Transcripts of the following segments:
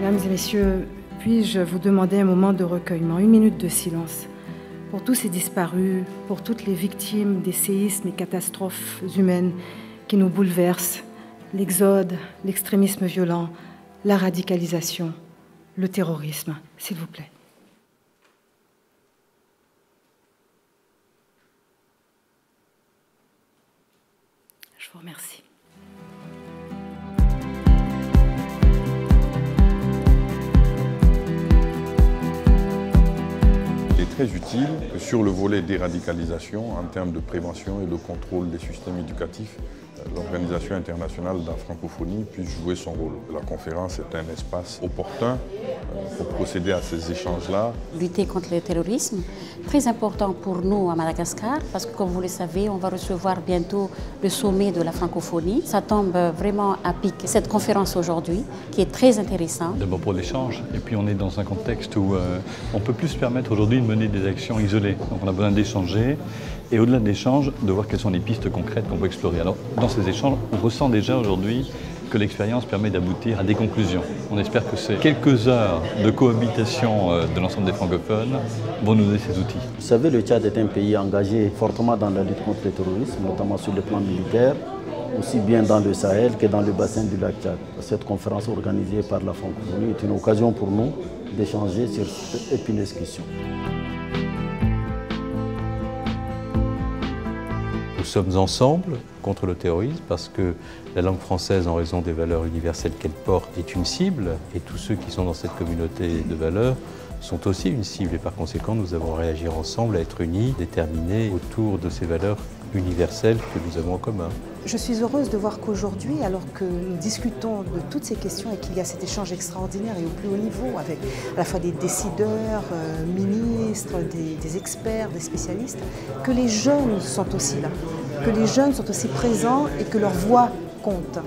Mesdames et messieurs, puis-je vous demander un moment de recueillement, une minute de silence pour tous ces disparus, pour toutes les victimes des séismes et catastrophes humaines qui nous bouleversent, l'exode, l'extrémisme violent, la radicalisation, le terrorisme, s'il vous plaît. Je vous remercie. Il est très utile que sur le volet déradicalisation, en termes de prévention et de contrôle des systèmes éducatifs, l'Organisation internationale de la francophonie puisse jouer son rôle. La conférence est un espace opportun pour procéder à ces échanges-là. Lutter contre le terrorisme, très important pour nous à Madagascar, parce que comme vous le savez, on va recevoir bientôt le sommet de la francophonie. Ça tombe vraiment à pic, cette conférence aujourd'hui, qui est très intéressante. D'abord pour l'échange, et puis on est dans un contexte où on peut plus se permettre aujourd'hui de mener des actions isolées. Donc on a besoin d'échanger, et au-delà de l'échange, de voir quelles sont les pistes concrètes qu'on peut explorer. Alors dans ces échanges, on ressent déjà aujourd'hui que l'expérience permet d'aboutir à des conclusions. On espère que ces quelques heures de cohabitation de l'ensemble des francophones vont nous donner ces outils. Vous savez, le Tchad est un pays engagé fortement dans la lutte contre le terrorisme, notamment sur le plan militaire, aussi bien dans le Sahel que dans le bassin du lac Tchad. Cette conférence organisée par la francophonie est une occasion pour nous d'échanger sur cette épineuse question. Nous sommes ensemble contre le terrorisme parce que la langue française, en raison des valeurs universelles qu'elle porte, est une cible et tous ceux qui sont dans cette communauté de valeurs sont aussi une cible et par conséquent nous avons à réagir ensemble, à être unis, déterminés autour de ces valeurs universelles que nous avons en commun. Je suis heureuse de voir qu'aujourd'hui, alors que nous discutons de toutes ces questions et qu'il y a cet échange extraordinaire et au plus haut niveau avec à la fois des décideurs, ministres, des experts, des spécialistes, que les jeunes sont aussi là, que les jeunes sont aussi présents et que leur voix compte.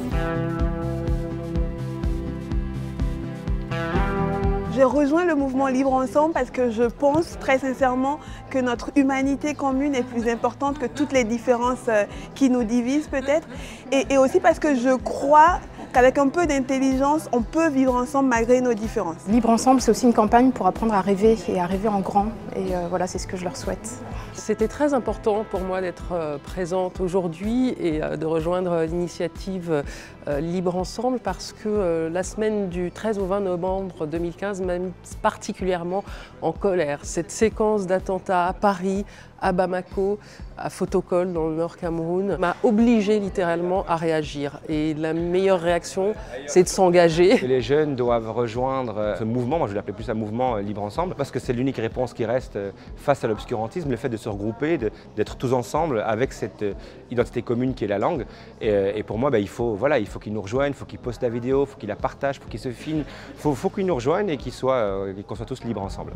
Je rejoins le mouvement Libre Ensemble parce que je pense très sincèrement que notre humanité commune est plus importante que toutes les différences qui nous divisent peut-être. Et aussi parce que je crois qu'avec un peu d'intelligence, on peut vivre ensemble malgré nos différences. Libre Ensemble, c'est aussi une campagne pour apprendre à rêver et à rêver en grand. Et voilà, c'est ce que je leur souhaite. C'était très important pour moi d'être présente aujourd'hui et de rejoindre l'initiative Libre Ensemble parce que la semaine du 13 au 20 novembre 2015 m'a mis particulièrement en colère. Cette séquence d'attentats à Paris, à Bamako, à Fotokol dans le Nord Cameroun, m'a obligée littéralement à réagir. Et la meilleure réaction, c'est de s'engager. Les jeunes doivent rejoindre ce mouvement, moi je l'appelais plus un mouvement Libre Ensemble, parce que c'est l'unique réponse qui reste face à l'obscurantisme, le fait de se regrouper, d'être tous ensemble avec cette identité commune qui est la langue. Et pour moi, il faut qu'ils nous rejoignent, il faut qu'ils postent la vidéo, il faut qu'ils la partagent, il faut qu'ils se filment, il faut qu'ils nous rejoignent et qu'on soit tous libres ensemble.